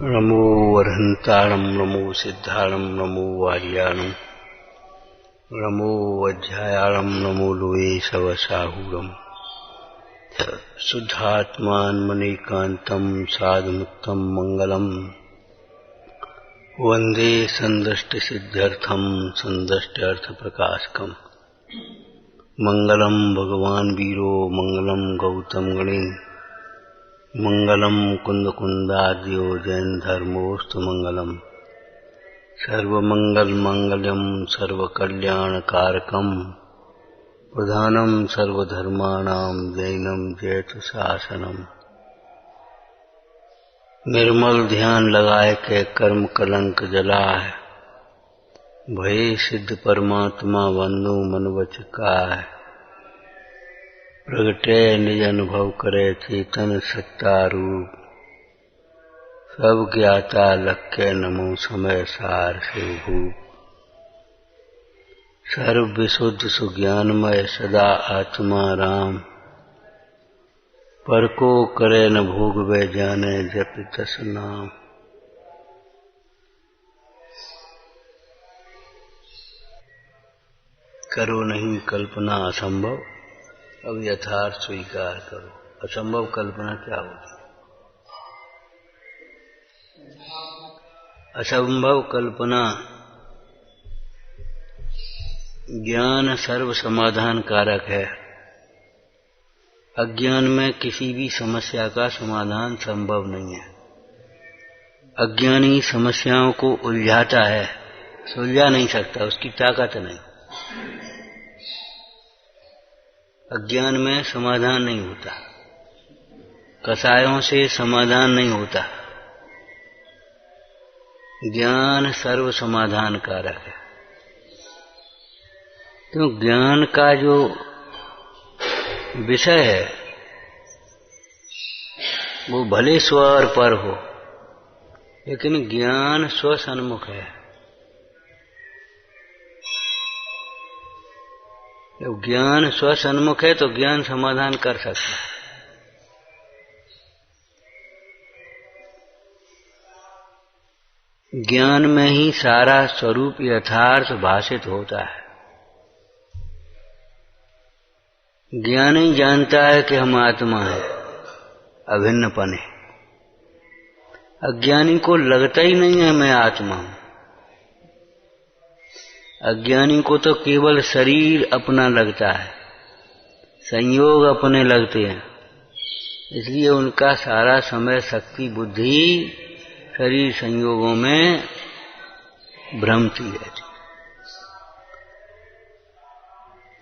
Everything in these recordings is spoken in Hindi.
नमो वरहन्ताणं नमो सिद्धाणं नमो वार्याणं नमो वज्रायाणं नमो लोये सवसाहूरम् शुद्धात्मान्मनीकान्तं साधुमुक्तं मंगलम् वन्दे सन्दष्टिसिद्ध्यर्थं सन्दष्ट्यर्थप्रकाशकम् मंगलम भगवान वीरो मंगलम गौतम गणे मंगलम कुंद कुंदाद्यो जैन धर्मोस्तु मंगलम सर्वमंगल मंगलम सर्वकल्याणकारकम प्रधानम सर्वधर्माणां जैनम जयतु शासनम। निर्मल ध्यान लगाए के कर्म कलंक जलाए भय सिद्ध परमात्मा वंदो मन वच काय प्रगटे निज अनुभव करे चेतन सत्ता रूप सब ज्ञाता लक्ष्य नमो समय सार से भूप सर्व विशुद्ध सुज्ञानमय सदा आत्मा राम पर को करे न भोग वे जाने जप तस नाम। करो नहीं कल्पना असंभव अब यथार्थ स्वीकार करो। असंभव कल्पना क्या होती है? असंभव कल्पना ज्ञान सर्व समाधान कारक है। अज्ञान में किसी भी समस्या का समाधान संभव नहीं है। अज्ञानी समस्याओं को उलझाता है, सुलझा नहीं सकता, उसकी ताकत नहीं। अज्ञान में समाधान नहीं होता, कसायों से समाधान नहीं होता। ज्ञान सर्व समाधान कारक है। तो ज्ञान का जो विषय है वो भले स्व और पर हो, लेकिन ज्ञान स्वसन्मुख है। जब ज्ञान स्वसन्मुख है तो ज्ञान समाधान कर सकता है। ज्ञान में ही सारा स्वरूप यथार्थ भाषित होता है। ज्ञान ही जानता है कि हम आत्मा है, अभिन्नपन है। अज्ञानी को लगता ही नहीं है मैं आत्मा हूं। अज्ञानी को तो केवल शरीर अपना लगता है, संयोग अपने लगते हैं। इसलिए उनका सारा समय शक्ति बुद्धि शरीर संयोगों में भ्रमती रहती।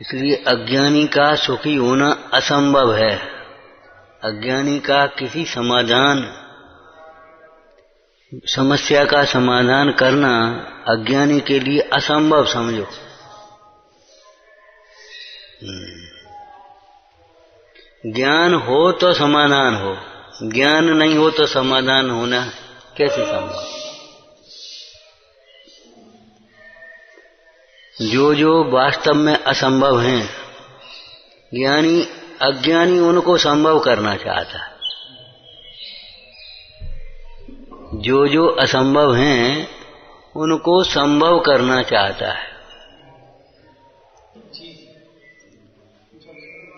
इसलिए अज्ञानी का सुखी होना असंभव है। अज्ञानी का किसी समस्या का समाधान करना अज्ञानी के लिए असंभव समझो। ज्ञान हो तो समाधान हो, ज्ञान नहीं हो तो समाधान होना कैसे संभव? जो जो वास्तव में असंभव हैं, ज्ञानी अज्ञानी उनको संभव करना चाहता है। जो जो असंभव हैं उनको संभव करना चाहता है।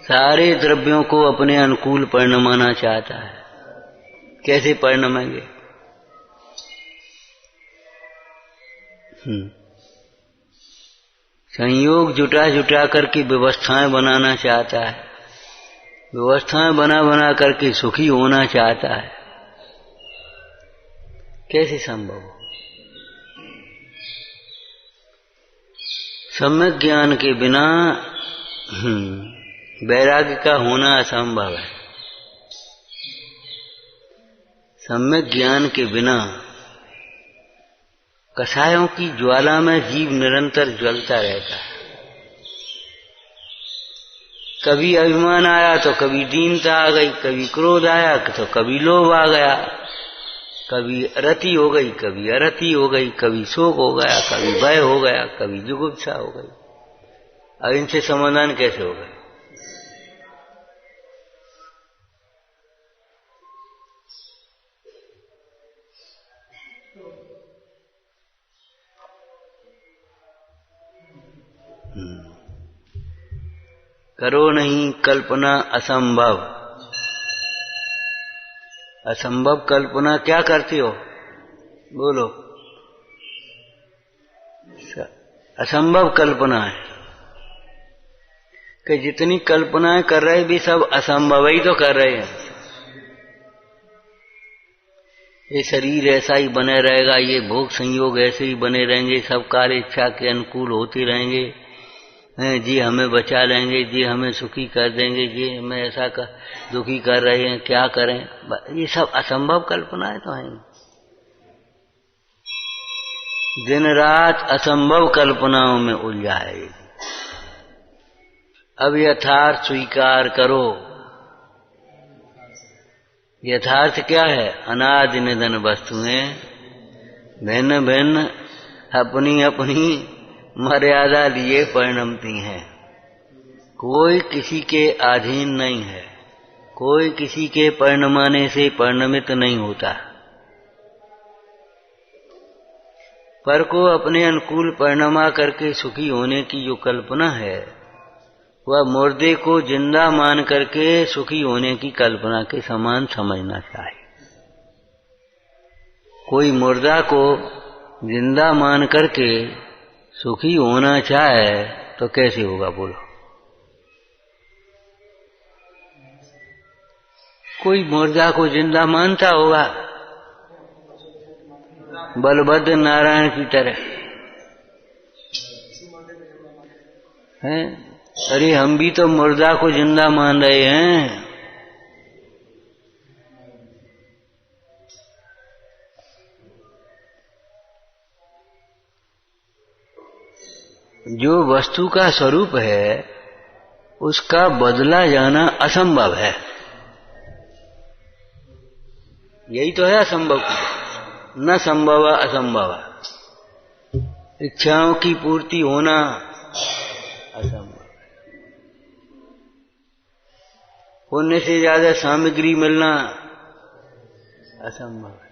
सारे द्रव्यों को अपने अनुकूल परिणमाना चाहता है। कैसे परिणमेंगे? संयोग जुटा जुटा करके व्यवस्थाएं बनाना चाहता है। व्यवस्थाएं बना बना करके सुखी होना चाहता है। कैसे संभव? सम्यक ज्ञान के बिना वैराग्य का होना असंभव है। सम्यक ज्ञान के बिना कसायों की ज्वाला में जीव निरंतर ज्वलता रहता है। कभी अभिमान आया तो कभी दीनता आ गई, कभी क्रोध आया तो कभी लोभ आ गया, कभी रति हो गई, कभी अरति हो गई, कभी शोक हो गया, कभी भय हो गया, कभी जुगुप्सा हो गई। अब इनसे समाधान कैसे होगा? करो नहीं कल्पना असंभव। असंभव कल्पना क्या करती हो? बोलो। असंभव कल्पना है कि जितनी कल्पनाएं कर रहे भी सब असंभव ही तो कर रहे हैं। ये शरीर ऐसा ही बने रहेगा, ये भोग संयोग ऐसे ही बने रहेंगे, सब कार्य इच्छा के अनुकूल होते रहेंगे, जी हमें बचा लेंगे, जी हमें सुखी कर देंगे, जी हमें ऐसा दुखी कर रहे हैं, क्या करें। ये सब असंभव कल्पनाएं तो हैं। दिन रात असंभव कल्पनाओं में उलझाए। अब यथार्थ स्वीकार करो। यथार्थ क्या है? अनादि निधन वस्तुएं भिन्न भिन्न अपनी अपनी मर्यादा लिए परिणमती हैं। कोई किसी के अधीन नहीं है, कोई किसी के परिणमाने से परिणमित नहीं होता। पर को अपने अनुकूल परिणमा करके सुखी होने की जो कल्पना है, वह मुर्दे को जिंदा मान करके सुखी होने की कल्पना के समान समझना चाहिए। कोई मुर्दा को जिंदा मान करके सुखी होना चाहे तो कैसे होगा? बोलो। कोई मुर्दा को जिंदा मानता होगा बलभद्र नारायण की तरह हैं? अरे हम भी तो मुर्दा को जिंदा मान रहे हैं। जो वस्तु का स्वरूप है उसका बदला जाना असंभव है। यही तो है असंभव की। न संभव असंभव। इच्छाओं की पूर्ति होना असंभव। पुण्य से ज्यादा सामग्री मिलना असंभव है।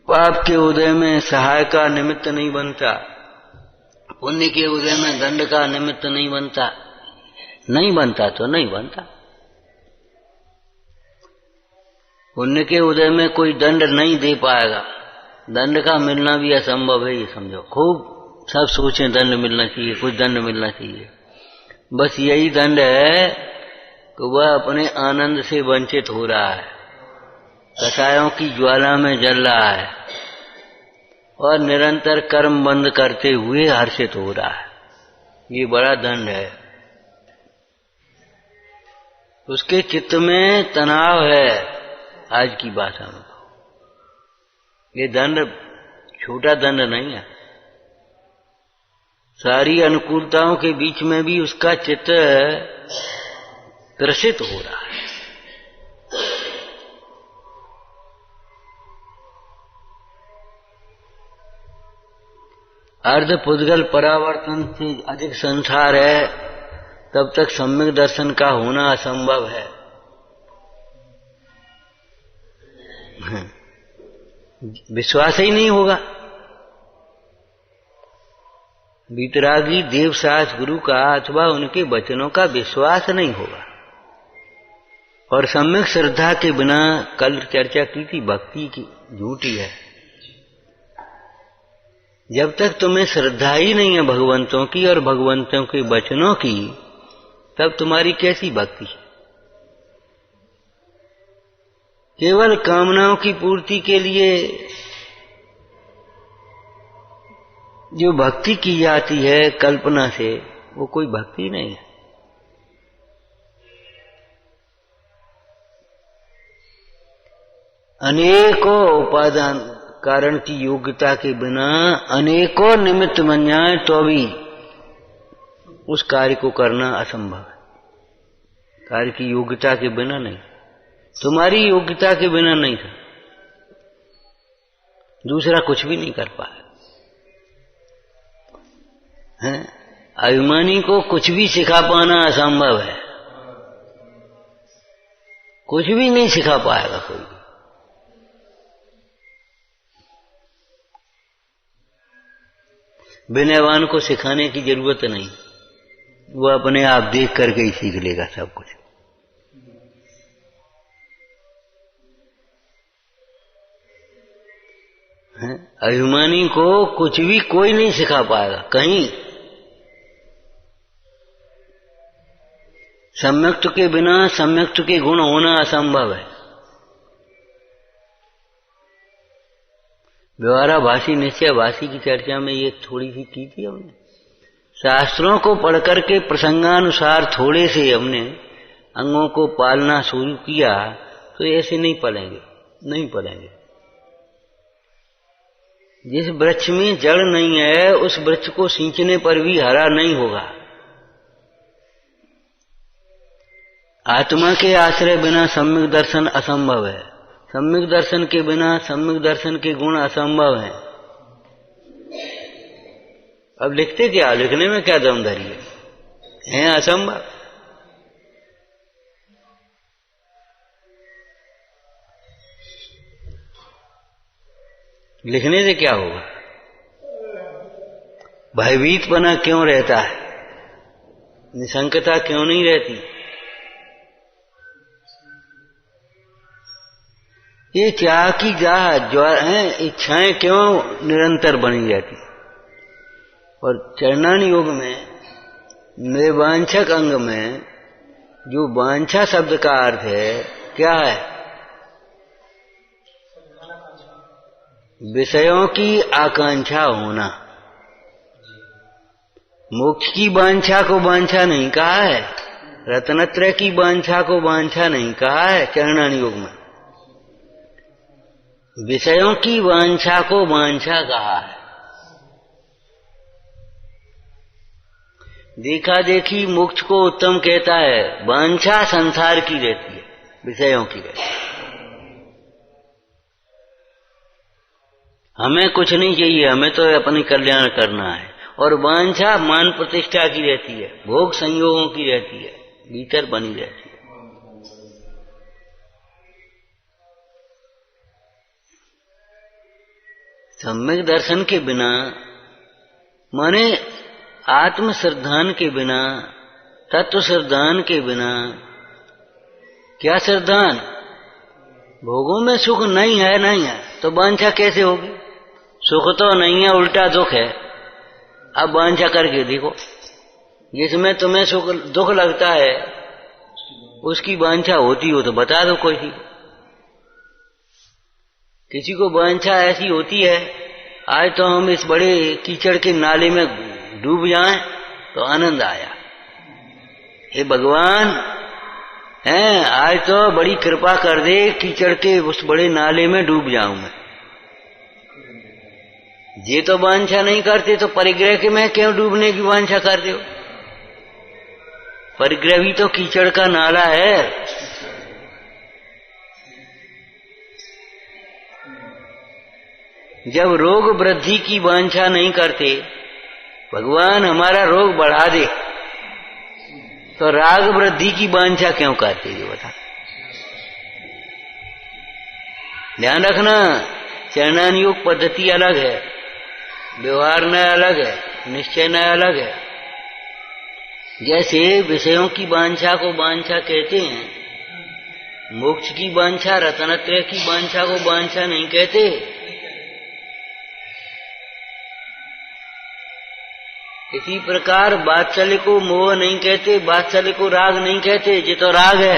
पाप के उदय में सहाय का निमित्त नहीं बनता, पुण्य के उदय में दंड का निमित्त नहीं बनता। नहीं बनता तो नहीं बनता। पुण्य के उदय में कोई दंड नहीं दे पाएगा, दंड का मिलना भी असंभव है। ये समझो। खूब सब सोचें दंड मिलना चाहिए, कुछ दंड मिलना चाहिए। बस यही दंड है कि वह अपने आनंद से वंचित हो रहा है, कसायों की ज्वाला में जल रहा है और निरंतर कर्म बंद करते हुए हर्षित हो रहा है। ये बड़ा दंड है। उसके चित्त में तनाव है। आज की भाषा में ये दंड छोटा दंड नहीं है। सारी अनुकूलताओं के बीच में भी उसका चित्त त्रसित हो रहा है। अर्ध पुद्गल परावर्तन से अधिक संसार है, तब तक सम्यक दर्शन का होना असंभव है। विश्वास ही नहीं होगा। वीतरागी देवसास गुरु का अथवा उनके वचनों का विश्वास नहीं होगा। और सम्यक श्रद्धा के बिना, कल चर्चा की थी, भक्ति की झूठी है। जब तक तुम्हें श्रद्धा ही नहीं है भगवंतों की और भगवंतों के वचनों की, तब तुम्हारी कैसी भक्ति? केवल कामनाओं की पूर्ति के लिए जो भक्ति की जाती है कल्पना से, वो कोई भक्ति नहीं है। अनेकों उपादान कारण की योग्यता के बिना अनेकों निमित्त बन जाए तो भी उस कार्य को करना असंभव है। कार्य की योग्यता के बिना नहीं, तुम्हारी योग्यता के बिना नहीं था। दूसरा कुछ भी नहीं कर पाया है। अभिमानी को कुछ भी सिखा पाना असंभव है। कुछ भी नहीं सिखा पाएगा कोई। विनयवान को सिखाने की जरूरत नहीं, वो अपने आप देख करके ही सीख लेगा सब कुछ। अभिमानी को कुछ भी कोई नहीं सिखा पाएगा कहीं। सम्यक्त के बिना सम्यक्त के गुण होना असंभव है। व्यवहाराभासी निश्चयभासी की चर्चा में ये थोड़ी सी की थी हमने। शास्त्रों को पढ़कर के प्रसंगानुसार थोड़े से हमने अंगों को पालना शुरू किया तो ऐसे नहीं पलेंगे, नहीं पलेंगे। जिस वृक्ष में जड़ नहीं है उस वृक्ष को सींचने पर भी हरा नहीं होगा। आत्मा के आश्रय बिना सम्यक दर्शन असंभव है। सम्यक दर्शन के बिना सम्यक दर्शन के गुण असंभव हैं। अब लिखते क्या, लिखने में क्या दमदारी है असंभव। लिखने से क्या होगा? भयभीतपना क्यों रहता है, निशंकता क्यों नहीं रहती? ये चाह की इच्छाएं क्यों निरंतर बनी रहती? और चरणान योग में निर्वांछक अंग में जो वांछा शब्द का अर्थ है क्या है? विषयों की आकांक्षा होना। मोक्ष की वांछा को वांछा नहीं कहा है, रत्नत्रय की वांछा को वांछा नहीं कहा है चरणान योग में। विषयों की वांछा को वांछा कहा है। देखा देखी मोक्ष को उत्तम कहता है, वांछा संसार की रहती है, विषयों की रहती है। हमें कुछ नहीं चाहिए, हमें तो अपनी कल्याण करना है। और वांछा मान प्रतिष्ठा की रहती है, भोग संयोगों की रहती है, भीतर बनी रहती है। सम्यक दर्शन के बिना माने आत्म श्रद्धान के बिना, तत्व श्रद्धान के बिना, क्या श्रद्धान? भोगों में सुख नहीं है, नहीं है तो वांछा कैसे होगी? सुख तो नहीं है, उल्टा दुख है। अब वांछा करके देखो, जिसमें तुम्हें सुख दुख लगता है उसकी वांछा होती हो तो बता दो कोई सी। किसी को वांछा ऐसी होती है, आज तो हम इस बड़े कीचड़ के नाले में डूब जाएं तो आनंद आया, हे भगवान हैं आज तो बड़ी कृपा कर दे, कीचड़ के उस बड़े नाले में डूब जाऊं मैं। ये तो वांछा नहीं करते तो परिग्रह के में क्यों डूबने की वांछा करते हो? परिग्रह भी तो कीचड़ का नाला है। जब रोग वृद्धि की वांछा नहीं करते, भगवान हमारा रोग बढ़ा दे, तो राग वृद्धि की वांछा क्यों करते? ये बता। ध्यान रखना, चरणान योग पद्धति अलग है, व्यवहार न अलग है, निश्चय न अलग है। जैसे विषयों की वांछा को वांछा कहते हैं, मोक्ष की वांछा, रत्नत्रय की वांछा को वांछा नहीं कहते। इसी प्रकार वात्सल्य को मोह नहीं कहते, वात्सल्य को राग नहीं कहते। ये तो राग है,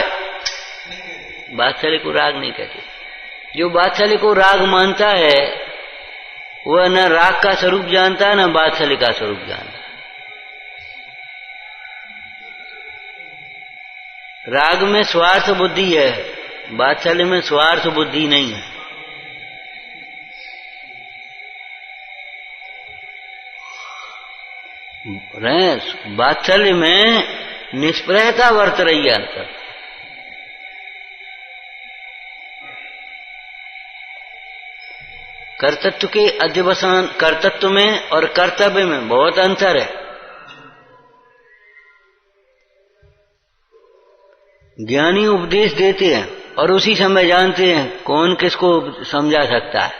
वात्सल्य को राग नहीं कहते। जो वात्सल्य को राग मानता है वह न राग का स्वरूप जानता है न वात्सल्य का स्वरूप जानता है। राग में स्वार्थ बुद्धि है, वात्सल्य में स्वार्थ बुद्धि नहीं है। वात्सल्य में निष्प्रहता वर्त रही है अंतर। कर्तृत्व के अध्यवसान, कर्तृत्व में और कर्तव्य में बहुत अंतर है। ज्ञानी उपदेश देते हैं, और उसी समय जानते हैं कौन किसको समझा सकता है,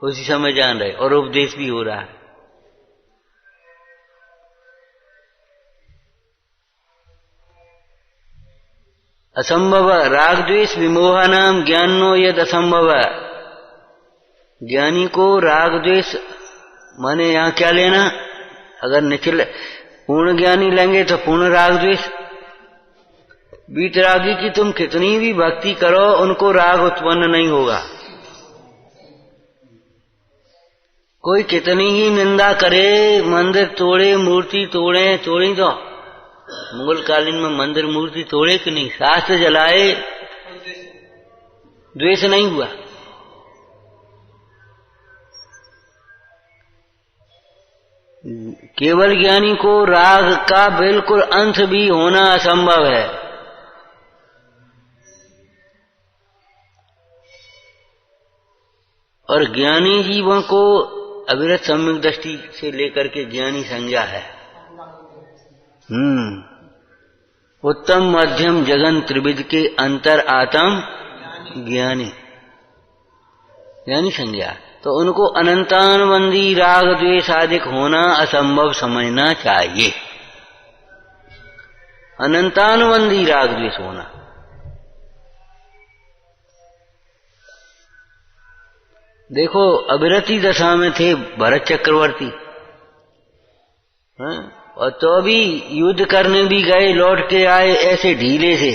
उसी समय जान रहे और उपदेश भी हो रहा है। असंभव राग द्वेष विमोहानाम ज्ञानो यद असंभव। ज्ञानी को राग द्वेष माने यहां क्या लेना, अगर निखिल पूर्ण ज्ञानी लेंगे तो पूर्ण राग द्वेष। वीतरागी की तुम कितनी भी भक्ति करो उनको राग उत्पन्न नहीं होगा। कोई कितनी ही निंदा करे, मंदिर तोड़े, मूर्ति तोड़े, तोड़ी तो मुगल कालीन में मंदिर मूर्ति तोड़े कि नहीं, शास्त्र जलाए, द्वेष नहीं हुआ। केवल ज्ञानी को राग का बिल्कुल अंश भी होना असंभव है। और ज्ञानी जीवों को अविरत सम्यक दृष्टि से लेकर के ज्ञानी संज्ञा है। उत्तम मध्यम जगन त्रिविध के अंतर आत्म ज्ञानी, ज्ञानी संज्ञा। तो उनको अनंतानवंदी राग द्वेष आदि होना असंभव समझना चाहिए। अनंतानवंदी राग द्वेष होना। देखो अविरति दशा में थे भरत चक्रवर्ती, और तो भी युद्ध करने भी गए, लौट के आए ऐसे ढीले से,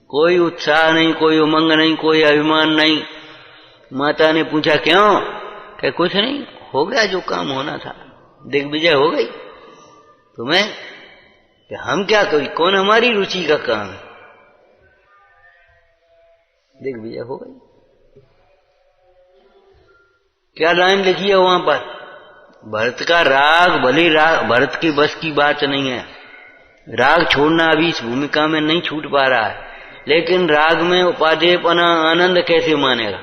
कोई उत्साह नहीं, कोई उमंग नहीं, कोई अभिमान नहीं। माता ने पूछा क्यों? क्या कुछ नहीं, हो गया जो काम होना था, दिग्विजय हो गई। तुम्हें कि हम क्या कोई, कौन हमारी रुचि का काम है, दिग्विजय हो गई। क्या लाइन लिखी है वहां पर? भरत का राग, भले राग भरत के बस की बात नहीं है, राग छोड़ना अभी इस भूमिका में नहीं छूट पा रहा है, लेकिन राग में उपादेयपना आनंद कैसे मानेगा?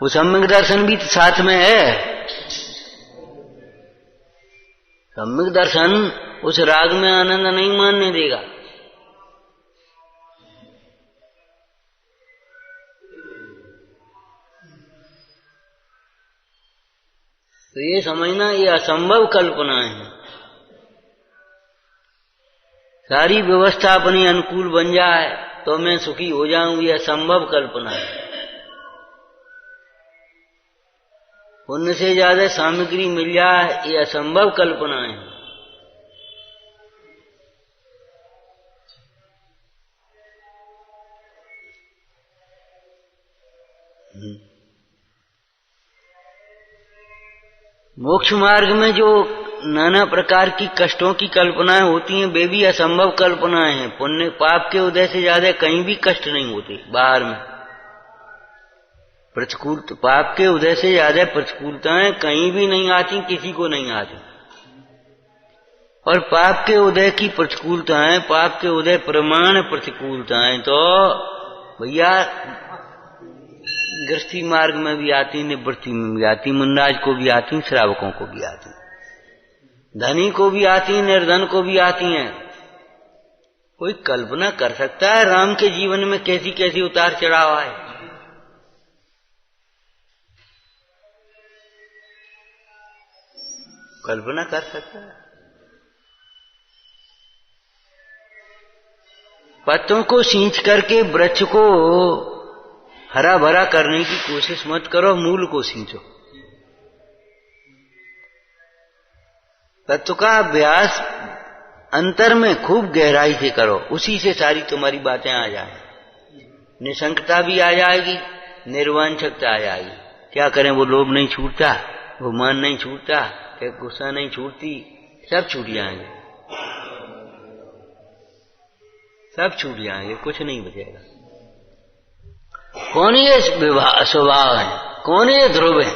वो सम्यक दर्शन भी तो साथ में है। सम्यक दर्शन उस राग में आनंद नहीं मानने देगा। तो ये समझना ये असंभव कल्पनाएं हैं। सारी व्यवस्था अपनी अनुकूल बन जाए तो मैं सुखी हो जाऊं, ये असंभव कल्पना है। पुण्य से ज्यादा सामग्री मिल जाए, ये असंभव कल्पनाएं हैं। मोक्ष मार्ग में जो नाना प्रकार की कष्टों की कल्पनाएं होती हैं, वे भी असंभव कल्पनाएं हैं। पुण्य पाप के उदय से ज्यादा कहीं भी कष्ट नहीं होते बाहर में। प्रतिकूल पाप के उदय से ज्यादा प्रतिकूलताएं कहीं भी नहीं आती, किसी को नहीं आती। और पाप के उदय की प्रतिकूलताएं, पाप के उदय प्रमाण प्रतिकूलताएं तो भैया गृहस्थी मार्ग में भी आती, निवृत्ति में भी आती, मुन्नाज को भी आती, श्रावकों को भी आती, धनी को भी आती, निर्धन को भी आती हैं। कोई कल्पना कर सकता है राम के जीवन में कैसी कैसी उतार चढ़ाव आए? कल्पना कर सकता है? पत्तों को सींच करके वृक्ष को हरा भरा करने की कोशिश मत करो, मूल को सींचो। तत्व का अभ्यास अंतर में खूब गहराई से करो, उसी से सारी तुम्हारी बातें आ जाए। निशंकता भी आ जाएगी, निर्वांछकता आ जाएगी। क्या करें, वो लोभ नहीं छूटता, वो मान नहीं छूटता, क्या गुस्सा नहीं छूटती, सब छूट जाएंगे, सब छूट जाएंगे, कुछ नहीं बचेगा। कौन ये स्वभाव है, कौन ये ध्रुव है?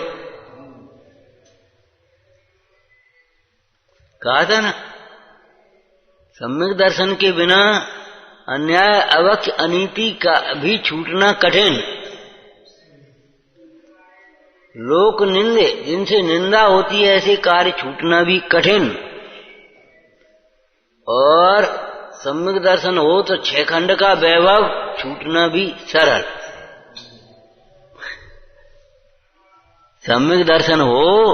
कहा था ना, सम्यक दर्शन के बिना अन्याय अवक्ष अनीति का भी छूटना कठिन। लोक निंदे, जिनसे निंदा होती है, ऐसे कार्य छूटना भी कठिन। और सम्यक दर्शन हो तो 6 खंड का वैभव छूटना भी सरल। सम्यक दर्शन हो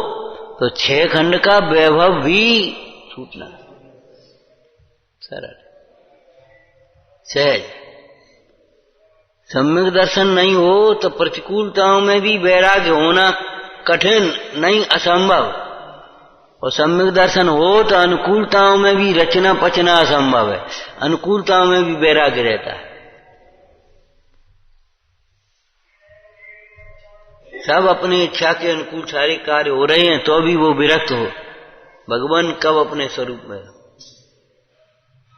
तो 6 खंड का वैभव भी छूटना सरल सहज। सम्यक दर्शन नहीं हो तो प्रतिकूलताओं में भी वैराग्य होना कठिन नहीं असंभव, और सम्यक दर्शन हो तो अनुकूलताओं में भी रचना पचना असंभव है, अनुकूलताओं में भी वैराग्य रहता है। सब अपनी इच्छा के अनुकूल सारे कार्य हो रहे हैं तो भी वो विरक्त हो, भगवान कब अपने स्वरूप में।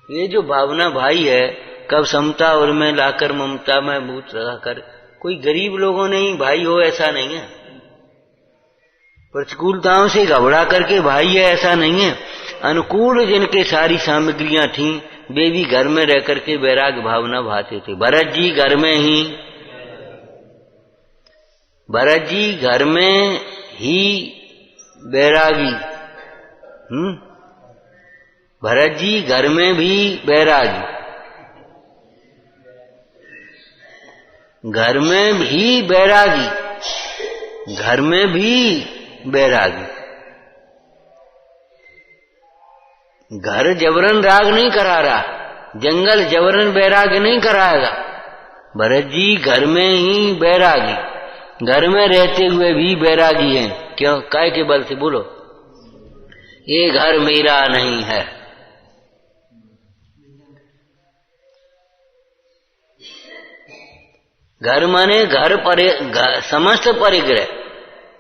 ये जो भावना भाई है, कब समता और में लाकर ममता में भूत लगाकर, कोई गरीब लोगों ने ही भाई हो ऐसा नहीं है, प्रतिकूलताओं से घबरा करके भाई है ऐसा नहीं है। अनुकूल जिनके सारी सामग्रियां थीं वे भी घर में रह करके वैराग्य भावना भाते थे। भरत जी घर में ही बैरागी, भरत जी घर में भी बैरागी, घर में भी बैरागी, घर में भी बैरागी। घर जबरन राग नहीं करा रहा, जंगल जबरन बैराग नहीं कराएगा। भरत जी घर में ही बैरागी, घर में रहते हुए भी बैरागी हैं। क्यों? काय के बल से? बोलो, ये घर मेरा नहीं है। घर माने समस्त परिग्रह।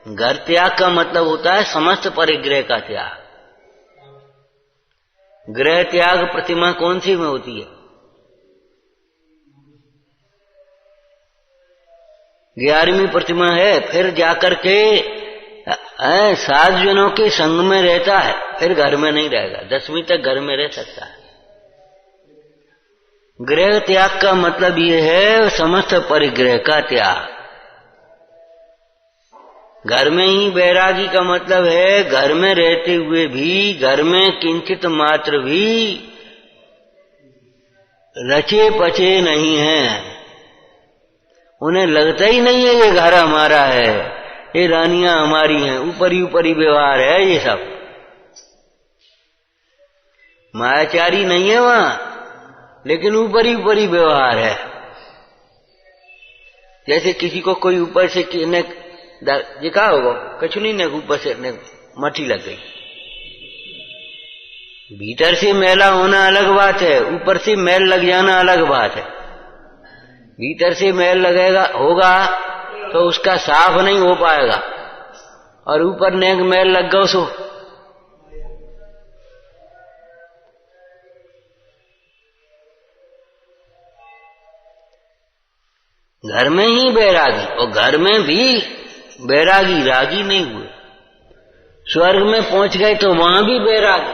घर त्याग का मतलब होता है समस्त परिग्रह का त्याग। गृह त्याग प्रतिमा कौन सी में होती है? 11वीं प्रतिमा है। फिर जाकर के 7 जनों के संग में रहता है, फिर घर में नहीं रहेगा। 10वीं तक घर में रह सकता है। गृह त्याग का मतलब ये है समस्त परिग्रह का त्याग। घर में ही बैरागी का मतलब है घर में रहते हुए भी, घर में किंचित मात्र भी रचे पचे नहीं है। उन्हें लगता ही नहीं है ये घर हमारा है, ये रानियां हमारी हैं। ऊपरी ऊपरी व्यवहार है ये सब, मायाचारी नहीं है वहां, लेकिन ऊपरी ऊपरी व्यवहार है। जैसे किसी को कोई ऊपर से दिखा होगा, कछु नहीं ने ऊपर से मट्टी लग गई। भीतर से मैला होना अलग बात है, ऊपर से मैल लग जाना अलग बात है। भीतर से मैल लगेगा होगा तो उसका साफ नहीं हो पाएगा, और ऊपर नेक मैल लग गया सो घर में ही बैरागी, और घर में भी बैरागी, रागी नहीं हुए। स्वर्ग में पहुंच गए तो वहां भी बैरागी।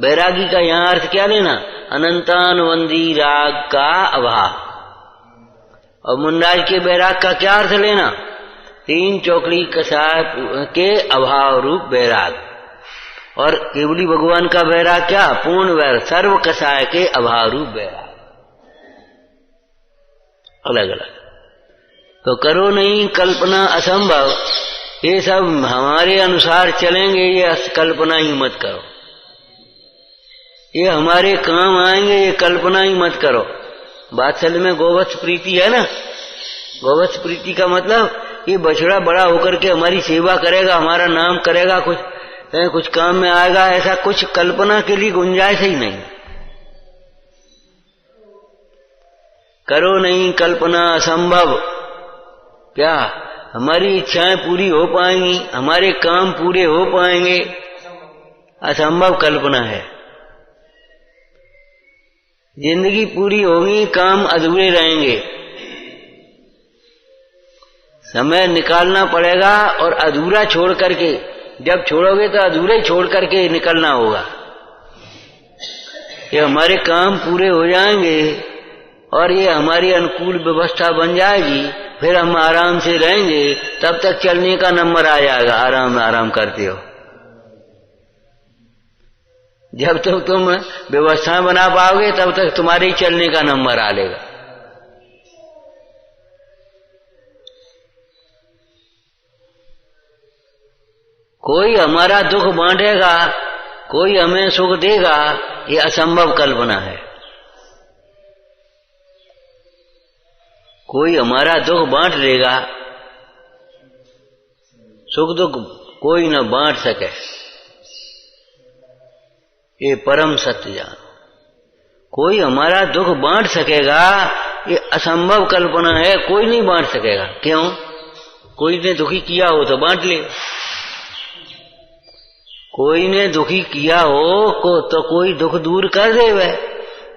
बैरागी का यहां अर्थ क्या लेना? अनंतानुबंधी राग का अभाव। और मुंडाज के बैराग का क्या अर्थ लेना? 3 चौकड़ी कसाय के अभाव रूप बैराग। और केवली भगवान का बैराग क्या? पूर्ण वैर, सर्व कसाय के अभाव रूप बैराग। अलग अलग। तो करो नहीं कल्पना असंभव, ये सब हमारे अनुसार चलेंगे, ये कल्पना ही मत करो। ये हमारे काम आएंगे, ये कल्पना ही मत करो। वात्सल्य में गोवत्स प्रीति है ना। गोवत्स प्रीति का मतलब ये बछड़ा बड़ा होकर के हमारी सेवा करेगा, हमारा नाम करेगा, कुछ काम में आएगा, ऐसा कुछ कल्पना के लिए गुंजाइश ही नहीं। करो नहीं कल्पना असंभव। क्या हमारी इच्छाएं पूरी हो पाएंगी, हमारे काम पूरे हो पाएंगे? असंभव कल्पना है। जिंदगी पूरी होगी, काम अधूरे रहेंगे। समय निकालना पड़ेगा, और अधूरा छोड़ करके, जब छोड़ोगे तो अधूरे छोड़ करके निकलना होगा। ये हमारे काम पूरे हो जाएंगे और ये हमारी अनुकूल व्यवस्था बन जाएगी, फिर हम आराम से रहेंगे। तब तक चलने का नंबर आ जाएगा, आराम आराम करते हो। जब तक तुम व्यवस्था बना पाओगे तब तक तुम्हारे ही चलने का नंबर आ लेगा। कोई हमारा दुख बांटेगा, कोई हमें सुख देगा, ये असंभव कल्पना है। कोई हमारा दुख बांट देगा, सुख दुख कोई न बांट सके, ये परम सत्य जानो। कोई हमारा दुख बांट सकेगा, ये असंभव कल्पना है, कोई नहीं बांट सकेगा। क्यों? कोई ने दुखी किया हो तो बांट ले, कोई ने दुखी किया हो तो कोई दुख दूर कर दे वह,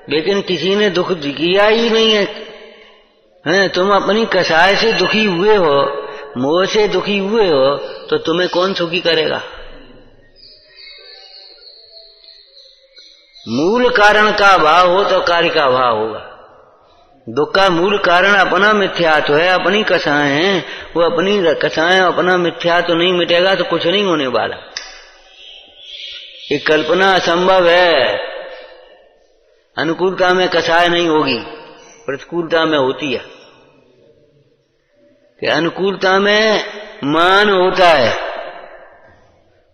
लेकिन किसी ने दुख किया ही नहीं है। तुम अपनी कसाय से दुखी हुए हो, मोह से दुखी हुए हो, तो तुम्हें कौन सुखी करेगा? मूल कारण का अभाव हो तो कार्य का अभाव होगा। दुख का मूल कारण अपना मिथ्यात्व है, अपनी कसाएं हैं, वो अपनी कसाएं अपना मिथ्यात्व नहीं मिटेगा तो कुछ नहीं होने वाला। ये कल्पना असंभव है। अनुकूलता में कसाय नहीं होगी, प्रतिकूलता में होती है। कि अनुकूलता में मान होता है,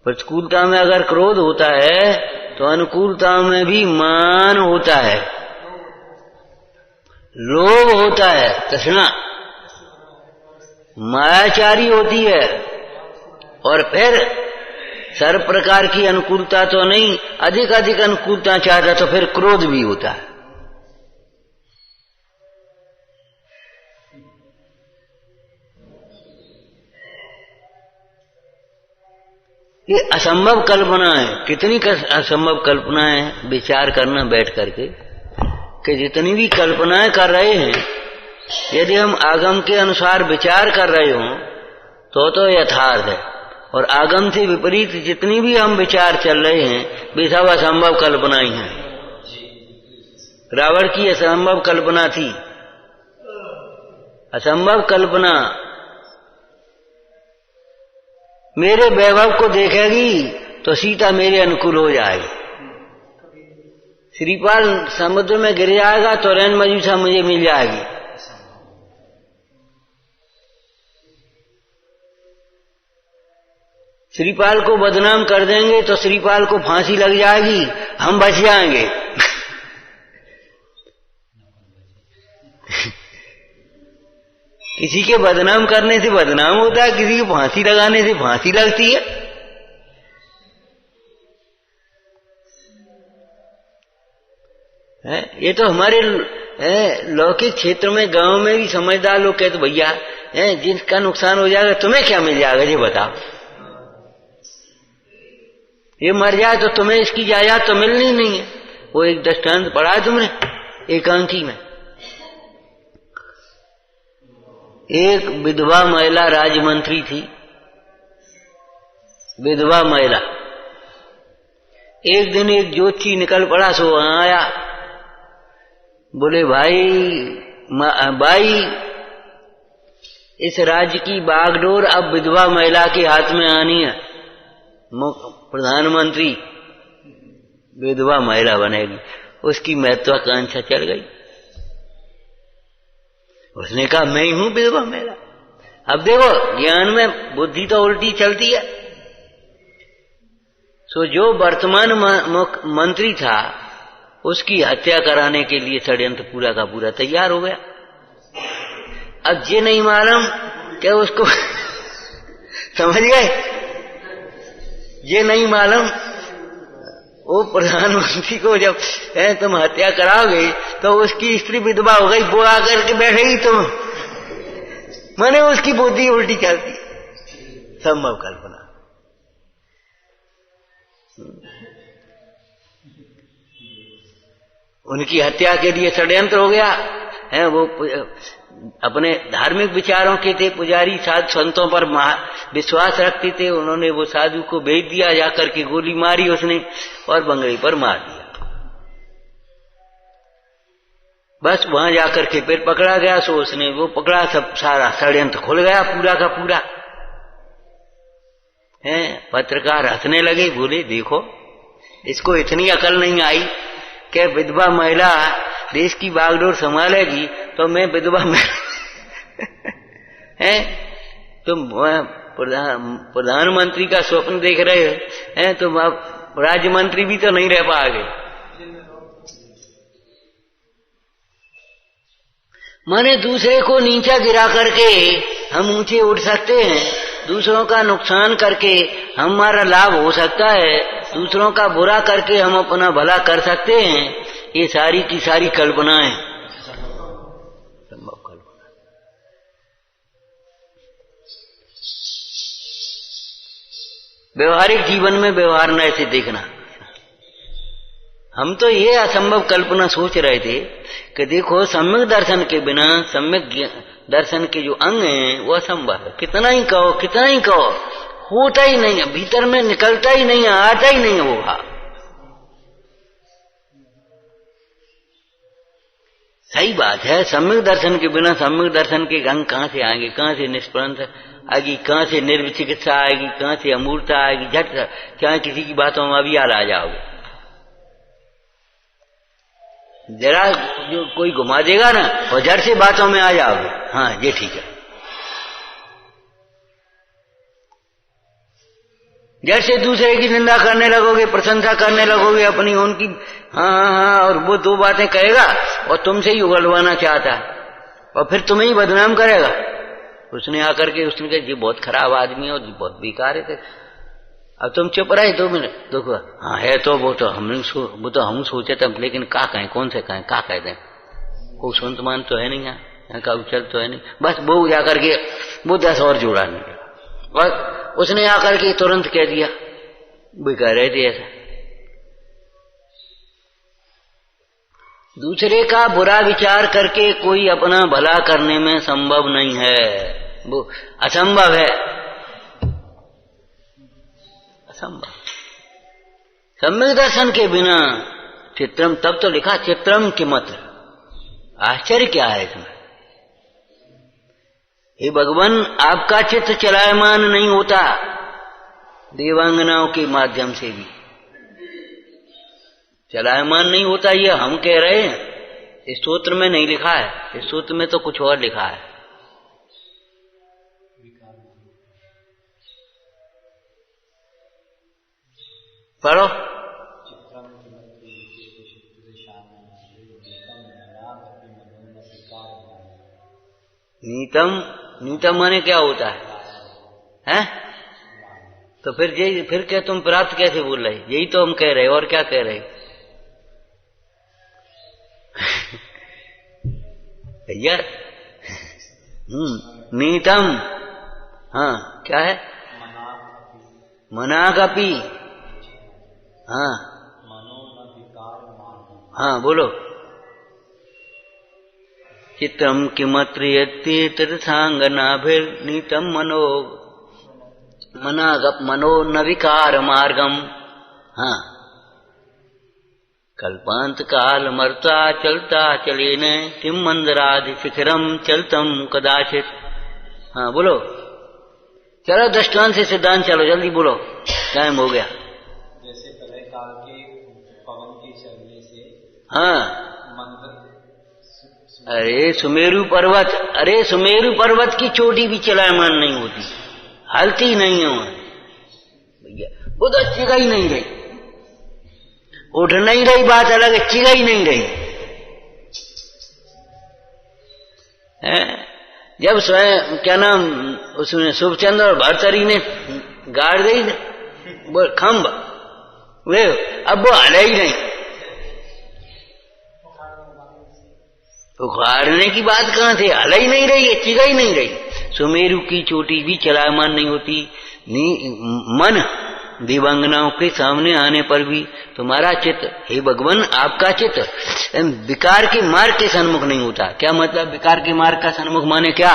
प्रतिकूलता में अगर क्रोध होता है तो अनुकूलता में भी मान होता है, लोभ होता है, तृष्णा मायाचारी होती है। और फिर सर्व प्रकार की अनुकूलता तो नहीं, अधिक अधिक अनुकूलता चाहता तो फिर क्रोध भी होता है। ये असंभव कल्पना है। कितनी असंभव कल्पना है, विचार करना बैठ करके कि जितनी भी कल्पनाएं कर रहे हैं, यदि हम आगम के अनुसार विचार कर रहे हों तो यथार्थ है। और आगम से विपरीत जितनी भी हम विचार चल रहे हैं वे सब असंभव कल्पनाएं हैं। रावण की असंभव कल्पना थी। असंभव कल्पना मेरे वैभव को देखेगी तो सीता मेरे अनुकूल हो जाएगी। श्रीपाल समुद्र में गिर जाएगा तो रैन मजूसा मुझे मिल जाएगी। श्रीपाल को बदनाम कर देंगे तो श्रीपाल को फांसी लग जाएगी, हम बच जाएंगे। किसी के बदनाम करने से बदनाम होता है, किसी को फांसी लगाने से फांसी लगती है। ये तो हमारे लौकिक क्षेत्र में, गांव में भी समझदार लोग कहते भैया जिसका नुकसान हो जाएगा तुम्हें क्या मिल जाएगा ये बताओ। ये मर जाए तो तुम्हें इसकी जायदाद तो मिलनी नहीं है। वो एक दृष्टांत पढ़ा है तुमने एकांकी में। एक विधवा महिला राज्यमंत्री थी। विधवा महिला एक दिन एक ज्योतिषी निकल पड़ा, सो वहां आया, बोले भाई इस राज्य की बागडोर अब विधवा महिला के हाथ में आनी है। प्रधानमंत्री विधवा महिला बनेगी। उसकी महत्वाकांक्षा चल गई। उसने कहा मैं ही हूं विधवा महिला। अब देखो ज्ञान में बुद्धि तो उल्टी चलती है। सो जो वर्तमान मंत्री था उसकी हत्या कराने के लिए षड्यंत्र पूरा का पूरा तैयार हो गया। अब ये नहीं मालूम क्या उसको समझ गए, ये नहीं मालूम वो प्रधानमंत्री को जब तुम हत्या कराओगे तो उसकी स्त्री विधवा हो गई, वो आकर के बैठेगी तुम, माने उसकी बुद्धि उल्टी चलती। संभव कल्पना। उनकी हत्या के लिए षड्यंत्र हो गया है। वो अपने धार्मिक विचारों के थे, पुजारी साधु संतों पर विश्वास रखते थे। उन्होंने वो साधु को भेज दिया, जाकर के गोली मारी उसने और बंगड़ी पर मार दिया। बस वहां जाकर के फिर पकड़ा गया। सो उसने वो पकड़ा, सब सारा षड्यंत्र खुल गया पूरा का पूरा है। पत्रकार हंसने लगे, बोले देखो इसको इतनी अकल नहीं आई कि विधवा महिला देश की बागडोर संभालेगी, तो मैं विधवा महिला है, तुम प्रधानमंत्री का स्वप्न देख रहे हैं, तुम अब राज्य मंत्री भी तो नहीं रह पाओगे। माने दूसरे को नीचा गिरा करके हम ऊंचे उठ सकते हैं, दूसरों का नुकसान करके हमारा लाभ हो सकता है, दूसरों का बुरा करके हम अपना भला कर सकते हैं। ये सारी की सारी कल्पनाएं, संभव कल्पना। व्यवहारिक जीवन में व्यवहार न ऐसे देखना। हम तो ये असंभव कल्पना सोच रहे थे कि देखो सम्यक दर्शन के बिना सम्यक दर्शन के जो अंग हैं वो असंभव है। कितना ही कहो होता ही नहीं है, भीतर में निकलता ही नहीं है, आता ही नहीं है वो भाव। सही बात है, सम्यक दर्शन के बिना सम्यक दर्शन के अंग कहां से आएंगे, कहां से निष्पन्नता आएगी, कहां से निर्विचिकित्सा आएगी, कहां से अमूर्तता आएगी। झट चाहे किसी की बातों में अभी आ जाओगे, जरा जो कोई घुमा देगा ना और झट से बातों में आ जाओगे, हाँ ये ठीक है। झट से दूसरे की निंदा करने लगोगे, प्रशंसा करने लगोगे अपनी उनकी, हाँ, और वो दो बातें कहेगा और तुमसे ही उगलवाना चाहता है और फिर तुम्हें ही बदनाम करेगा। उसने आकर के उसने कहा ये बहुत खराब आदमी है और ये बहुत बेकार है। अब तुम चुप रहे 2 मिनट, देखो हाँ है तो वो तो हम सोचे थे, लेकिन का कहें, कौन से कहें, का कहते हैं, कोई सुनत मान तो है नहीं, यहाँ का उचल तो है नहीं। बस वो जाकर के वो 10 और जोड़ा नहीं, और उसने आकर के तुरंत कह दिया, वो कह रहे थे ऐसा। दूसरे का बुरा विचार करके कोई अपना भला करने में संभव नहीं है, वो असंभव है, असंभव। सम्यक दर्शन के बिना चित्रम, तब तो लिखा चित्रम किमत्र। आश्चर्य क्या है इसमें? हे भगवान, आपका चित्र चलायमान नहीं होता देवांगनाओं के माध्यम से भी चलायमान नहीं होता, ये हम कह रहे हैं, इस स्तोत्र में नहीं लिखा है, इस स्तोत्र में तो कुछ और लिखा है। पढ़ो। नीतम, नीतम माने क्या होता है, हैं? तो फिर क्या तुम प्राप्त कैसे बोल रहे? यही तो हम कह रहे, और क्या कह रहे भैया? नीतम, हाँ क्या है? मनाकपि, हाँ हाँ बोलो। चित्रम किमत्र यत्ते तीर्थांगनाभिर्नीतम मनो न विकार मार्गम, हाँ कल्पांत काल मरता चलता चले न किम मंदरादि शिखरम चलतम कदाचित। हाँ बोलो, चलो दृष्टांत से सिद्धांत, चलो जल्दी बोलो, टाइम हो गया। जैसे प्रलय काल के पवन के चलने से, हाँ अरे सुमेरु पर्वत की चोटी भी चलायमान नहीं होती, हलती नहीं है वहां भैया, वो तो चिगा ही नहीं रही, उठ नहीं रही बात अलग है, चिगा ही नहीं रही है। जब स्वयं क्या नाम उसने शुभचंद्र और भरतरी ने गाड़ दी वो खम्भ, वे अब वो हले ही नहीं, उखाड़ने की बात कहां थी, हल ही नहीं रही, चिगा ही नहीं रही। सुमेरु की चोटी भी चलायमान नहीं होती, मन दिव्यांगनाओं के सामने आने पर भी तुम्हारा चित्त, हे भगवान आपका चित्त विकार के मार्ग के सन्मुख नहीं होता। क्या मतलब विकार के मार्ग का सन्मुख माने क्या?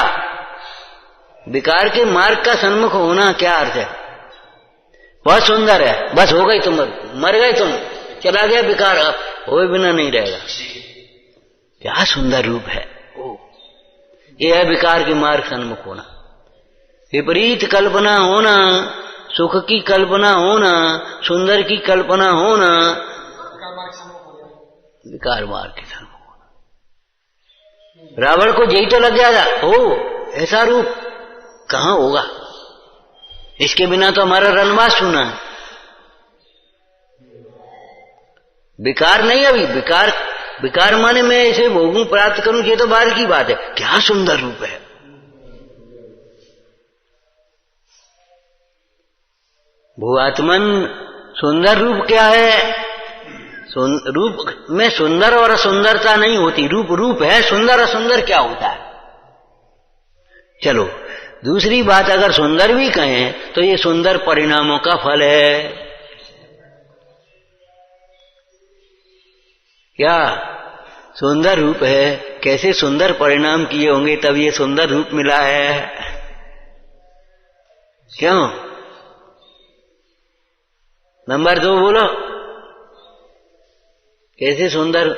विकार के मार्ग का सन्मुख होना क्या अर्थ है? बहुत सुंदर है, बस हो गई, तुम मर गए, तुम चला गया विकार, अब होए बिना नहीं रहेगा। क्या सुंदर रूप है ओ, ये है विकार के मार्ग सन्मुख होना, विपरीत कल्पना होना, सुख की कल्पना होना, सुंदर की कल्पना होना विकार मार्ग के धर्म होना। रावण को यही तो लग जाएगा, ओ ऐसा रूप कहां होगा, इसके बिना तो हमारा रनवास सुना है। विकार नहीं, अभी विकार, विकार माने मैं इसे भोगूं प्राप्त करूं, ये तो बाहर की बात है। क्या सुंदर रूप है, भूआत्मन सुंदर रूप क्या है? रूप में सुंदर और असुंदरता नहीं होती, रूप रूप है, सुंदर असुंदर क्या होता है। चलो दूसरी बात, अगर सुंदर भी कहें तो ये सुंदर परिणामों का फल है। क्या सुंदर रूप है, कैसे सुंदर परिणाम किए होंगे तब ये सुंदर रूप मिला है। क्यों? नंबर 2 बोलो, कैसे सुंदर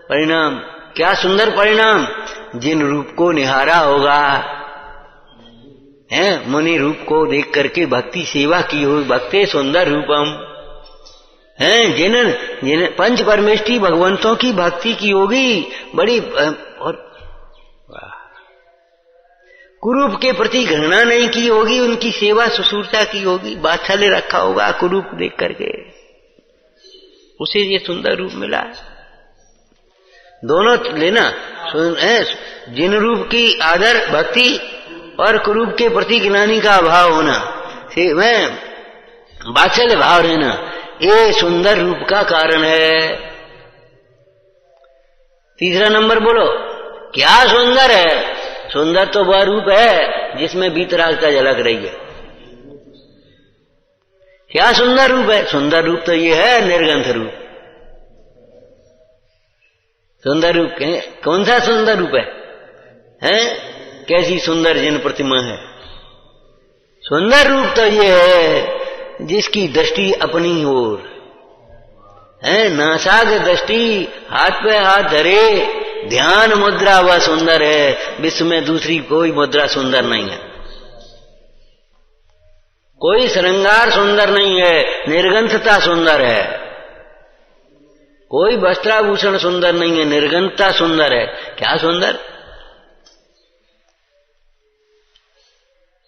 परिणाम? क्या सुंदर परिणाम? जिन रूप को निहारा होगा, है मुनि रूप को देख करके भक्ति सेवा की हो, भक्ते सुंदर रूपम, हैं जिन पंच परमेष्ठी भगवंतों की भक्ति की होगी बड़ी, और कुरूप के प्रति घृणा नहीं की होगी, उनकी सेवा शुश्रूषा की होगी, बात्सल्य रखा होगा कुरूप देख करके, उसे ये सुंदर रूप मिला है। दोनों लेना, जिन रूप की आदर भक्ति और कुरूप के प्रति ज्ञानी का अभाव होना, मैं बात्सल्य भाव रहना, ये सुंदर रूप का कारण है। तीसरा नंबर बोलो, क्या सुंदर है? सुंदर तो वह रूप है जिसमें वीतरागता झलक रही है। क्या सुंदर रूप है? सुंदर रूप तो ये है निर्गंथ रूप। सुंदर रूप कौन सा सुंदर रूप है? हैं? कैसी सुंदर जिन प्रतिमा है? सुंदर रूप तो ये है जिसकी दृष्टि अपनी ओर है, नासाग दृष्टि, हाथ पे हाथ धरे, ध्यान मुद्रा वह सुंदर है। विश्व में दूसरी कोई मुद्रा सुंदर नहीं है, कोई श्रृंगार सुंदर नहीं है, निर्गंथता सुंदर है। कोई वस्त्राभूषण सुंदर नहीं है, निर्गंथता सुंदर है। क्या सुंदर?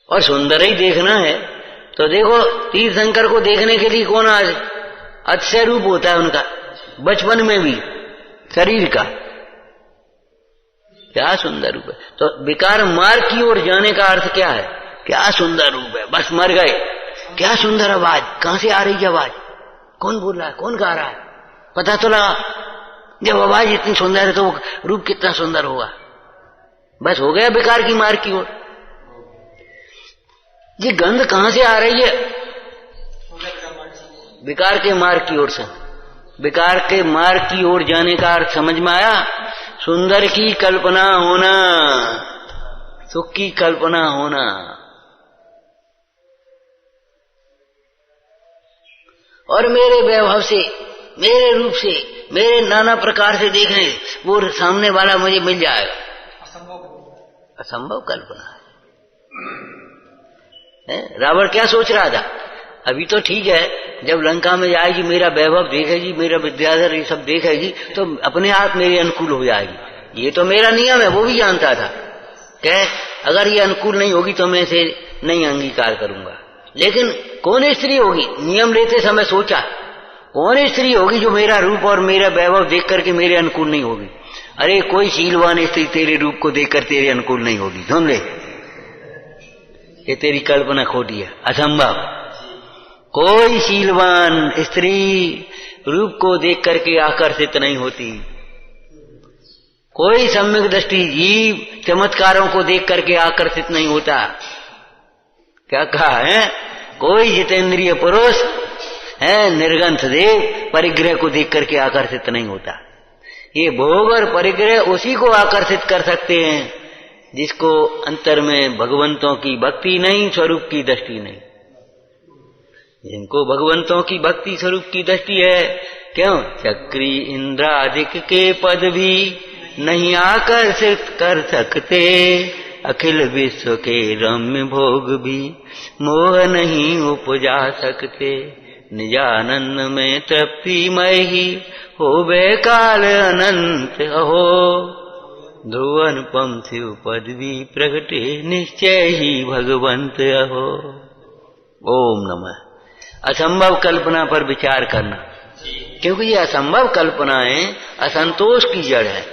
और सुंदर ही देखना है तो देखो, तीर्थंकर को देखने के लिए कौन आज अतिशय रूप होता है उनका, बचपन में भी शरीर का। क्या सुंदर रूप है। तो विकार मार्ग की ओर जाने का अर्थ क्या है? क्या सुंदर रूप है, बस मर गए। क्या सुंदर आवाज, कहां से आ रही है आवाज, कौन बोल रहा है, कौन गा रहा है, पता तो लगा। जब आवाज इतनी सुंदर है तो रूप कितना सुंदर होगा। बस हो गया विकार की मार्ग की ओर। ये गंध कहां से आ रही है? विकार के मार्ग की ओर से। विकार के मार्ग की ओर जाने का अर्थ समझ में आया? सुंदर की कल्पना होना, सुख की कल्पना होना। और मेरे वैभव से, मेरे रूप से, मेरे नाना प्रकार से देखने वो सामने वाला मुझे मिल जाएगा, असंभव कल्पना है। रावण क्या सोच रहा था? अभी तो ठीक है, जब लंका में जाएगी, मेरा वैभव देखेगी, मेरा विद्याधर ये सब देखेगी तो अपने आप मेरे अनुकूल हो जाएगी। ये तो मेरा नियम है, वो भी जानता था कि अगर ये अनुकूल नहीं होगी तो मैं इसे नहीं अंगीकार करूंगा। लेकिन कौन स्त्री होगी? नियम लेते समय सोचा, कौन स्त्री होगी जो मेरा रूप और मेरा वैभव देख करके मेरे अनुकूल नहीं होगी? अरे कोई शीलवान स्त्री तेरे रूप को देखकर तेरे अनुकूल नहीं होगी, सुन ले, ये तेरी कल्पना खोटी है, असंभव। कोई शीलवान स्त्री रूप को देख करके आकर्षित नहीं होती। कोई सम्यक दृष्टि जीव चमत्कारों को देख करके आकर्षित नहीं होता। क्या कहा है? कोई जितेंद्रिय पुरुष है निर्गंथ देव परिग्रह को देख करके आकर्षित नहीं होता। ये भोग और परिग्रह उसी को आकर्षित कर सकते हैं जिसको अंतर में भगवंतों की भक्ति नहीं, स्वरूप की दृष्टि नहीं। जिनको भगवंतों की भक्ति स्वरूप की दृष्टि है, क्यों? चक्री इंद्रादिक के पद भी नहीं आकर्षित कर सकते, अखिल विश्व के रम्य भोग भी मोह नहीं उपजा सकते। निजानंद में तृप्तिमय ही होवे काल अनंत अहो। ध्रुवन पंथिव पदवी प्रगटे निश्चय ही भगवंत अहो। ओम नमः। असंभव कल्पना पर विचार करना, क्योंकि ये असंभव कल्पनाएं असंतोष की जड़ है,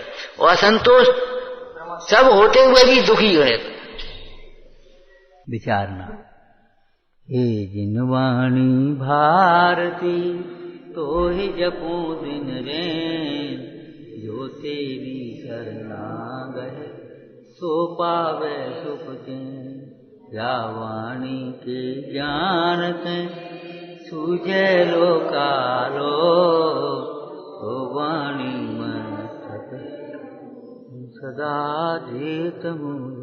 और असंतोष सब होते हुए भी दुखी है। विचारना। हे जिनवाणी भारती तो ही जपो दिन रैन, जो तेरी शरणा गए सो पावे सुख चैन। या वाणी के जानते सूझे लोकालो, तो वाणी में सदा जेत मुझ